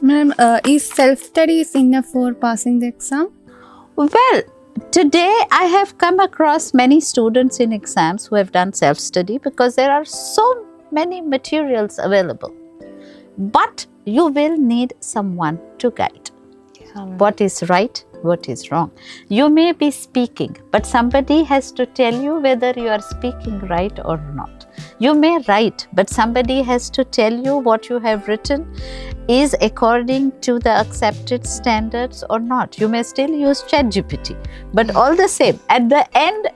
Ma'am, is self-study enough for passing the exam? Well, today I have come across many students in exams who have done self-study because there are so many materials available. But you will need someone to guide. What is right, what is wrong. You may be speaking, but somebody has to tell you whether you are speaking right or not. You may write, but somebody has to tell you what you have written is according to the accepted standards or not. You may still use ChatGPT, but all the same, at the end,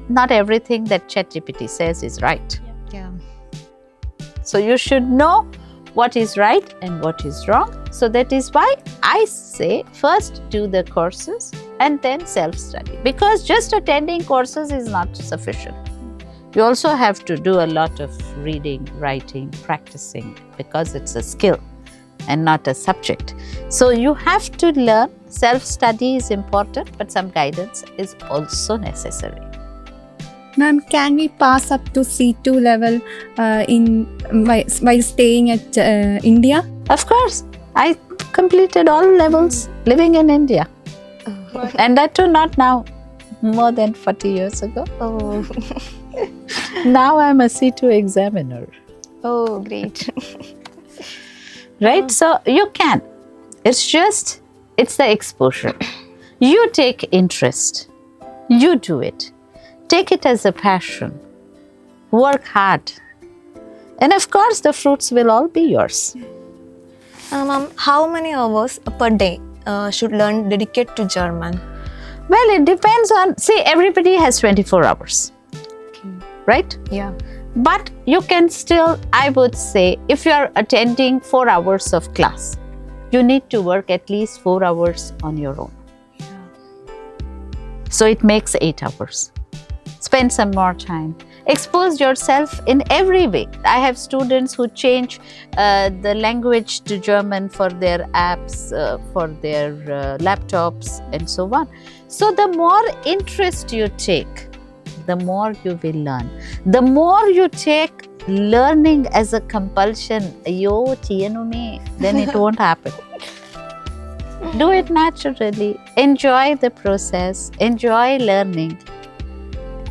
not everything that ChatGPT says is right. Yeah. So you should know what is right and what is wrong. So that is why I say first do the courses and then self-study, because just attending courses is not sufficient. You also have to do a lot of reading, writing, practicing, because it's a skill and not a subject. So you have to learn. Self-study is important, but some guidance is also necessary. Ma'am, can we pass up to C2 level by staying at India? Of course, I completed all levels living in India. And that too not now, more than 40 years ago. Oh, Now I'm a C2 examiner, oh, great. right? So you can. It's the exposure. You take interest. You do it. Take it as a passion. Work hard. And of course, the fruits will all be yours. Ma'am, how many hours per day should learn dedicate to German? Well, it depends on, see, everybody has 24 hours, right? Yeah. But you can still, I would say, if you are attending 4 hours of class, you need to work at least 4 hours on your own. So it makes 8 hours. Spend some more time. Expose yourself in every way. I have students who change the language to German for their apps, for their laptops, and so on. So the more interest you take, the more you will learn. The more you take learning as a compulsion, then it won't happen. Do it naturally. Enjoy the process. Enjoy learning.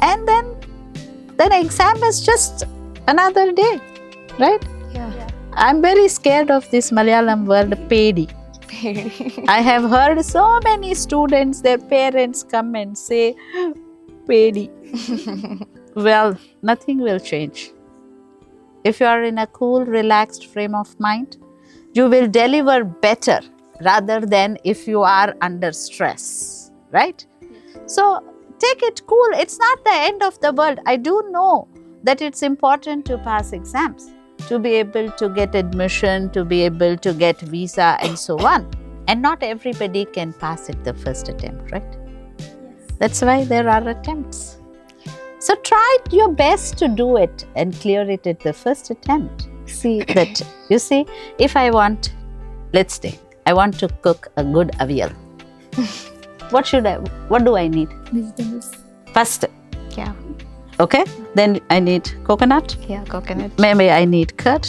And then exam is just another day, right? Yeah. I'm very scared of this Malayalam word, pedi. I have heard so many students, their parents come and say, pedi. Well, nothing will change. If you are in a cool, relaxed frame of mind, you will deliver better rather than if you are under stress, right? So take it cool. It's not the end of the world. I do know that it's important to pass exams, to be able to get admission, to be able to get visa and so on. And not everybody can pass it the first attempt, right? Yes. That's why there are attempts. So try your best to do it and clear it at the first attempt. See that, you see, if I want, let's say, I want to cook a good avial. What do I need? Vegetables. First, Yeah. okay? Then I need coconut. Yeah, coconut. Maybe I need curd.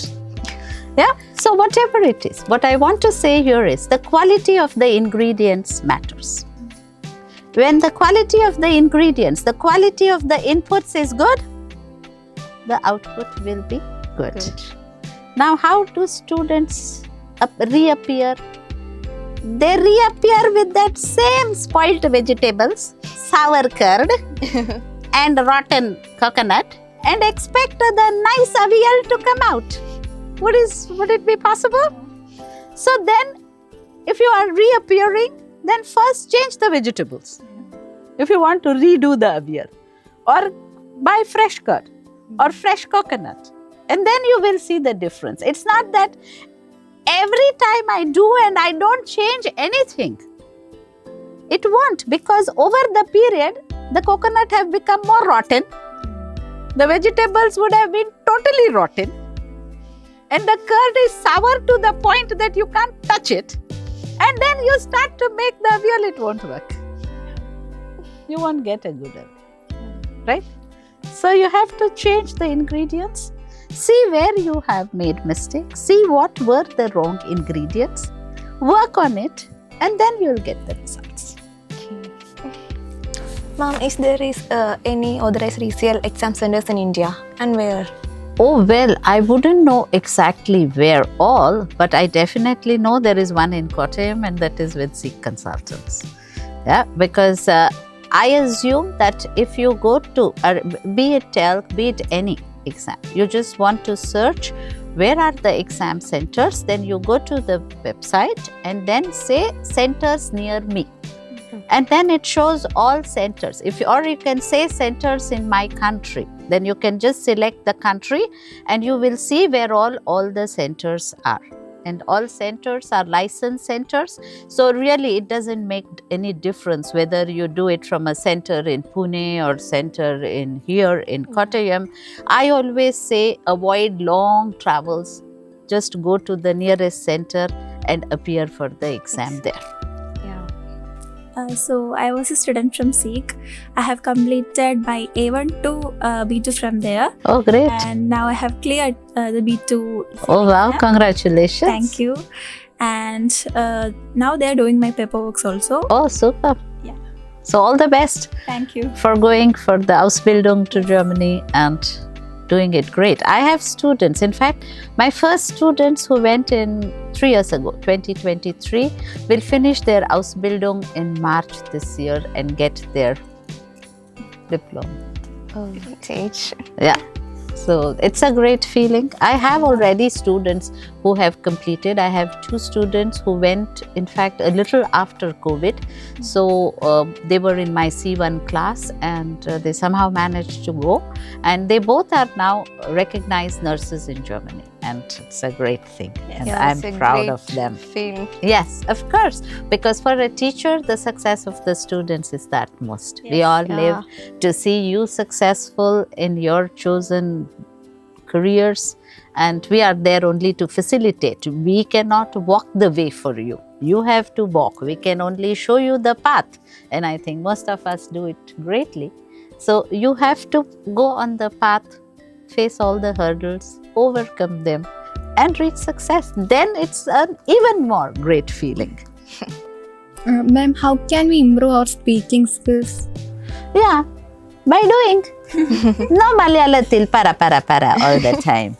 Yeah? So whatever it is, what I want to say here is the quality of the ingredients matters. When the quality of the ingredients, the quality of the inputs is good, the output will be good. Now, how do students reappear? They reappear with that same spoiled vegetables, sour curd and rotten coconut and expect the nice avial to come out. Would it be possible? So then, if you are reappearing, then first change the vegetables. If you want to redo the avial, or buy fresh curd or fresh coconut, and then you will see the difference. It's not that every time I do and I don't change anything. It won't, because over the period, the coconut have become more rotten. The vegetables would have been totally rotten. And the curd is sour to the point that you can't touch it. And then you start to make the avial, it won't work. You won't get a good avial, right? So you have to change the ingredients. See where you have made mistakes. See what were the wrong ingredients. Work on it, and then you'll get the results. Ma'am, is there any authorized resale exam centers in India, and where? Oh, well, I wouldn't know exactly where all, but I definitely know there is one in Kottayam, and that is with Zeiq Consultants. Yeah, because I assume that if you go to, be it TELC, be it any exam, you just want to search where are the exam centers, then you go to the website and then say centers near me. And then it shows all centers. Or you can say centers in my country. Then you can just select the country and you will see where all the centers are. And all centers are licensed centers. So really it doesn't make any difference whether you do it from a center in Pune or center in here in Kottayam. I always say avoid long travels. Just go to the nearest center and appear for the exam there. So I was a student from Zeiq. I have completed my A1 to B2 from there. Oh, great. And now I have cleared the B2. Oh, wow. exam. Congratulations. Thank you. And now they're doing my paperwork also. Oh, super. Yeah. So all the best Thank you. for going for the Ausbildung to Germany and doing it great. I have students. In fact, my first students who went in 3 years ago, 2023, will finish their Ausbildung in March this year and get their diploma. Oh, teach. Yeah. So it's a great feeling. I have already students who have completed. I have 2 students who went, in fact, a little after COVID. So they were in my C1 class and they somehow managed to go. And they both are now recognized nurses in Germany. And it's a great thing. And Yeah, I'm it's a proud great of them. feeling. Yes, of course. Because for a teacher, the success of the students is the utmost. We all live to see you successful in your chosen careers, and we are there only to facilitate. We cannot walk the way for you. You have to walk. We can only show you the path. And I think most of us do it greatly. So you have to go on the path, face all the hurdles, overcome them, and reach success. Then it's an even more great feeling. Ma'am, how can we improve our speaking skills? Yeah, by doing. No Malayalatil para all the time.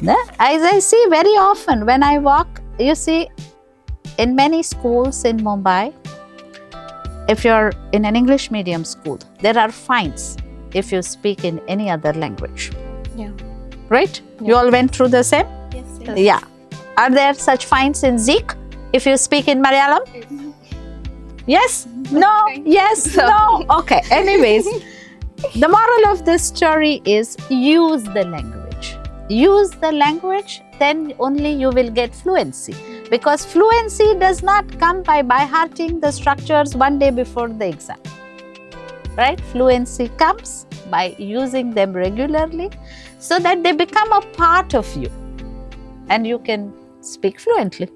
No? As I see very often when I walk, you see, in many schools in Mumbai, if you're in an English medium school, there are fines if you speak in any other language. Yeah. Right? You all went through the same? Yes. Yeah. Are there such fines in Zeiq if you speak in Malayalam? Yes? No? Yes? No? Okay. Anyways, the moral of this story is use the language. Use the language, then only you will get fluency. Because fluency does not come by hearting the structures one day before the exam. Right? Fluency comes by using them regularly so that they become a part of you and you can speak fluently.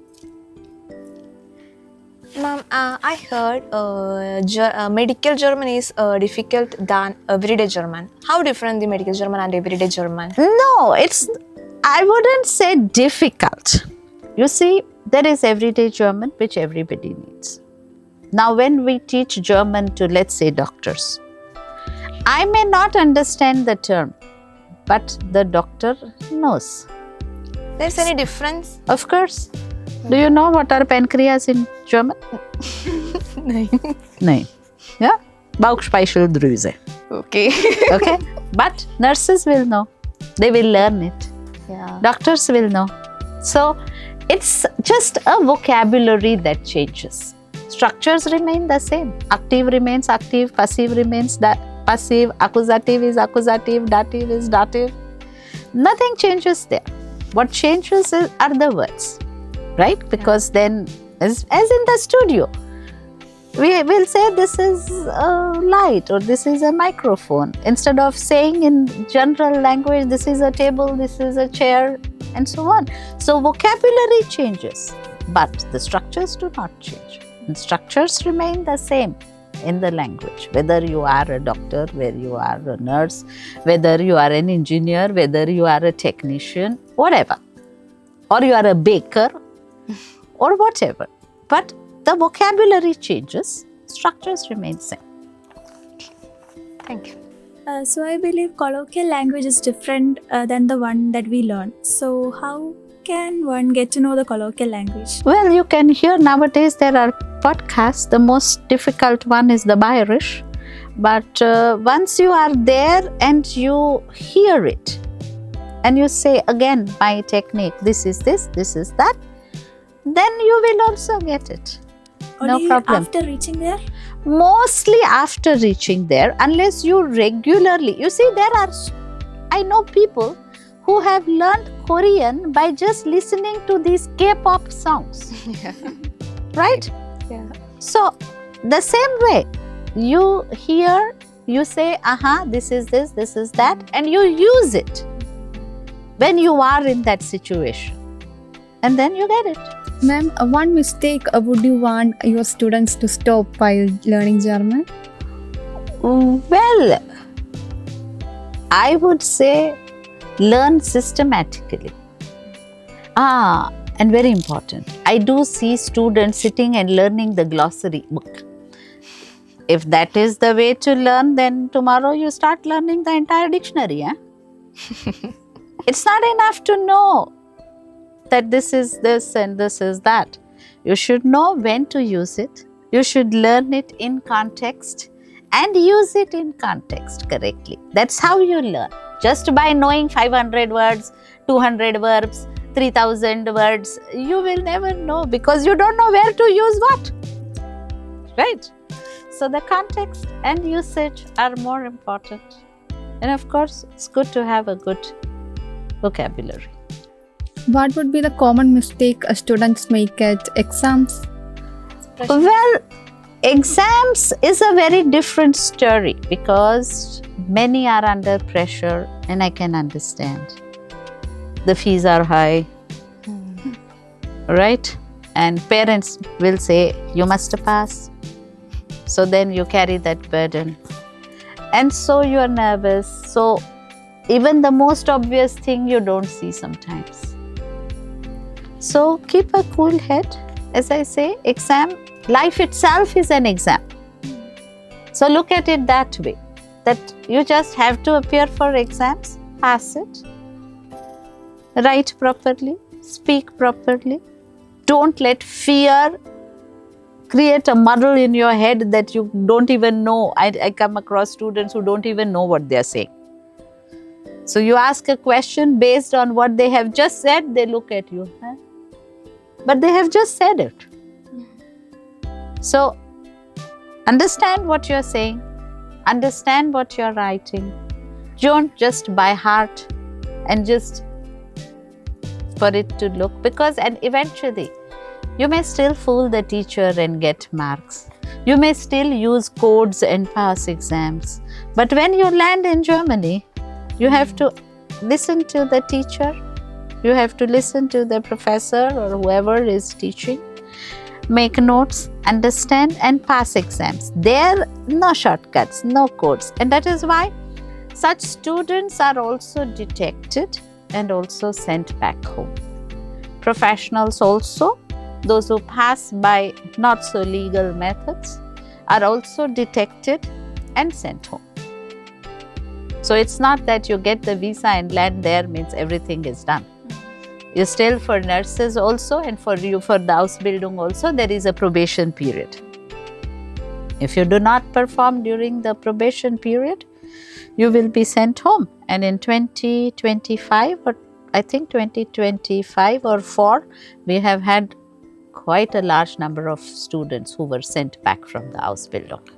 Ma'am, I heard medical German is difficult than everyday German. How different the medical German and everyday German? No, I wouldn't say difficult. You see, there is everyday German which everybody needs. Now, when we teach German to, let's say, doctors, I may not understand the term, but the doctor knows. There's any difference? Of course. Do you know what are pancreas in German? Nein. Yeah? Bauchspeicheldrüse. Okay. Okay? But nurses will know. They will learn it. Yeah. Doctors will know. So, it's just a vocabulary that changes. Structures remain the same. Active remains active, passive remains passive, accusative is accusative, dative is dative. Nothing changes there. What changes are the words, right? Because then, as in the studio, we will say this is a light or this is a microphone. Instead of saying in general language, this is a table, this is a chair, and so on. So vocabulary changes, but the structures do not change. And structures remain the same. in the language, whether you are a doctor, whether you are a nurse, whether you are an engineer, whether you are a technician, whatever, or you are a baker or whatever. But the vocabulary changes, structures remain same. Thank you. So I believe colloquial language is different than the one that we learn. So how can one get to know the colloquial language? Well, you can hear nowadays there are podcasts. The most difficult one is the Irish. But once you are there and you hear it and you say again, my technique, this is this is that, then you will also get it. No Only problem. after reaching there? Mostly after reaching there, unless you regularly, you see, I know people who have learned Korean by just listening to these K-pop songs. Yeah. Right? Yeah. So, the same way, you hear, you say, this is this is that, and you use it when you are in that situation. And then you get it. Ma'am, one mistake would you want your students to stop while learning German? Well, I would say learn systematically. And very important, I do see students sitting and learning the glossary book. If that is the way to learn, then tomorrow you start learning the entire dictionary. It's not enough to know that this is this and this is that. You should know when to use it. You should learn it in context and use it in context correctly. That's how you learn. Just by knowing 500 words, 200 verbs, 3000 words, you will never know because you don't know where to use what. Right? So the context and usage are more important. And of course, it's good to have a good vocabulary. What would be the common mistake students make at exams? Well, exams is a very different story because many are under pressure and I can understand. The fees are high, right? And parents will say, you must pass. So then you carry that burden. And so you are nervous. So even the most obvious thing you don't see sometimes. So keep a cool head. As I say, exam, life itself is an exam. So look at it that way, that you just have to appear for exams, pass it, write properly, speak properly. Don't let fear create a muddle in your head that you don't even know. I come across students who don't even know what they are saying. So you ask a question based on what they have just said, they look at you. But they have just said it. So understand what you're saying, understand what you're writing. Don't just by heart and just for it to look, because and eventually you may still fool the teacher and get marks. You may still use codes and pass exams. But when you land in Germany, you have to listen to the teacher. You have to listen to the professor or whoever is teaching, make notes, understand and pass exams. There, no shortcuts, no codes. And that is why such students are also detected and also sent back home. Professionals also, those who pass by not so legal methods, are also detected and sent home. So it's not that you get the visa and land there means everything is done. You still, for nurses also and for you for the Ausbildung also, there is a probation period. If you do not perform during the probation period, you will be sent home. And in 2025 or I think 2025 or 4, we have had quite a large number of students who were sent back from the Ausbildung.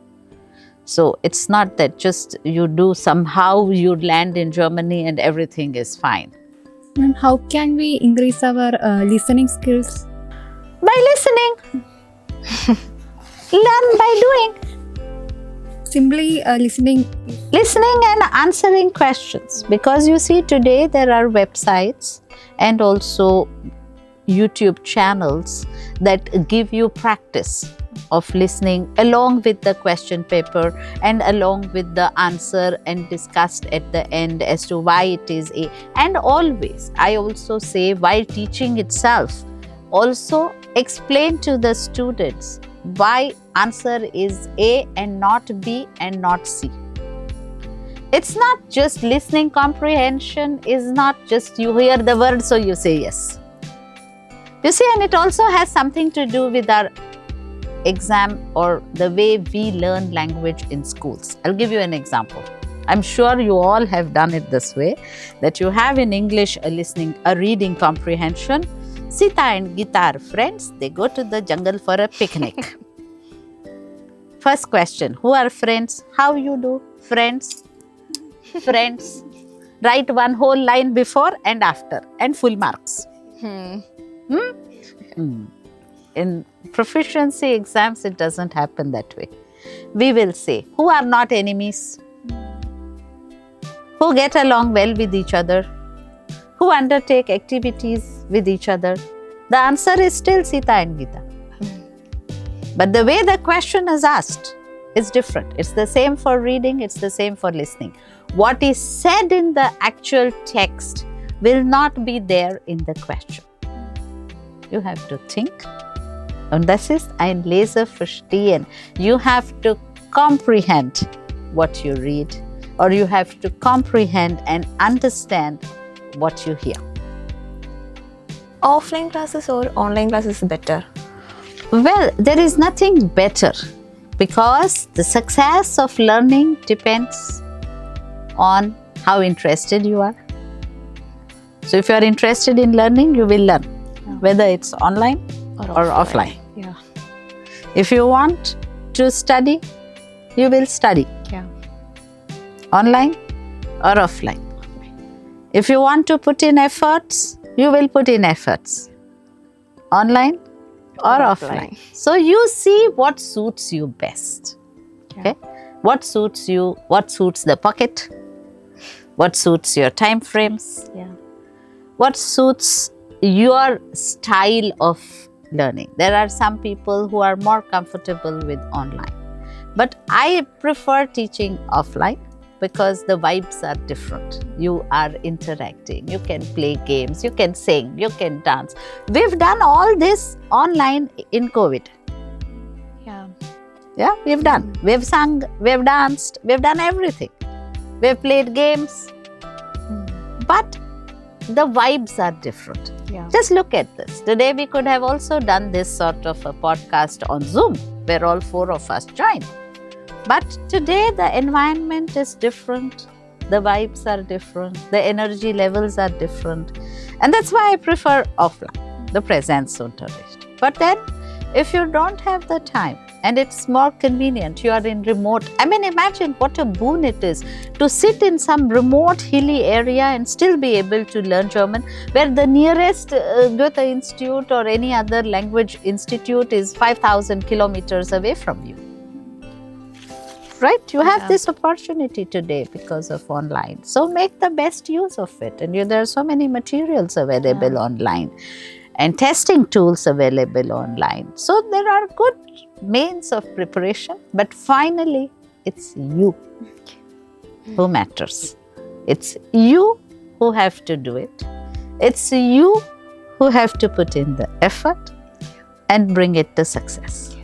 So it's not that just you do somehow you land in Germany and everything is fine. And how can we increase our listening skills? By listening. Learn by doing. Simply listening. Listening and answering questions. Because you see today there are websites and also YouTube channels that give you practice. of listening along with the question paper and along with the answer and discussed at the end as to why it is A. And always, I also say, while teaching itself, also explain to the students why answer is A and not B and not C. It's not just listening comprehension, is not just you hear the word so you say yes. You see, and it also has something to do with our exam or the way we learn language in schools. I'll give you an example. I'm sure you all have done it this way, that you have in English a reading comprehension. Sita and Gita are friends. They go to the jungle for a picnic. First question, who are friends? How you do? Friends. Friends. Write one whole line before and after and full marks. In proficiency exams, it doesn't happen that way. We will say, who are not enemies? Who get along well with each other? Who undertake activities with each other? The answer is still Sita and Gita. But the way the question is asked is different. It's the same for reading, it's the same for listening. What is said in the actual text will not be there in the question. You have to think. Und das ist ein Leseverstehen. You have to comprehend what you read, or you have to comprehend and understand what you hear. Offline classes or online classes better? Well, there is nothing better, because the success of learning depends on how interested you are. So if you are interested in learning, you will learn, whether it's online or offline. Yeah. If you want to study, you will study. Yeah. Online or offline. If you want to put in efforts, you will put in efforts. Online or offline. So you see what suits you best. Okay? What suits you, what suits the pocket, what suits your time frames, what suits your style of learning. There are some people who are more comfortable with online. But I prefer teaching offline because the vibes are different. You are interacting, you can play games, you can sing, you can dance. We've done all this online in COVID. Yeah, we've done. We've sung, we've danced, we've done everything. We've played games. But the vibes are different. Yeah. Just look at this. Today we could have also done this sort of a podcast on Zoom where all four of us joined. But today the environment is different. The vibes are different. The energy levels are different. And that's why I prefer offline, the Präsenzunterricht. But then if you don't have the time and it's more convenient, you are in remote. I mean, imagine what a boon it is to sit in some remote hilly area and still be able to learn German, where the nearest Goethe Institute or any other language institute is 5,000 kilometers away from you. Right? You have this opportunity today because of online. So make the best use of it. And there are so many materials available online and testing tools available online. So there are good means of preparation, but finally it's you who matters. It's you who have to do it. It's you who have to put in the effort and bring it to success.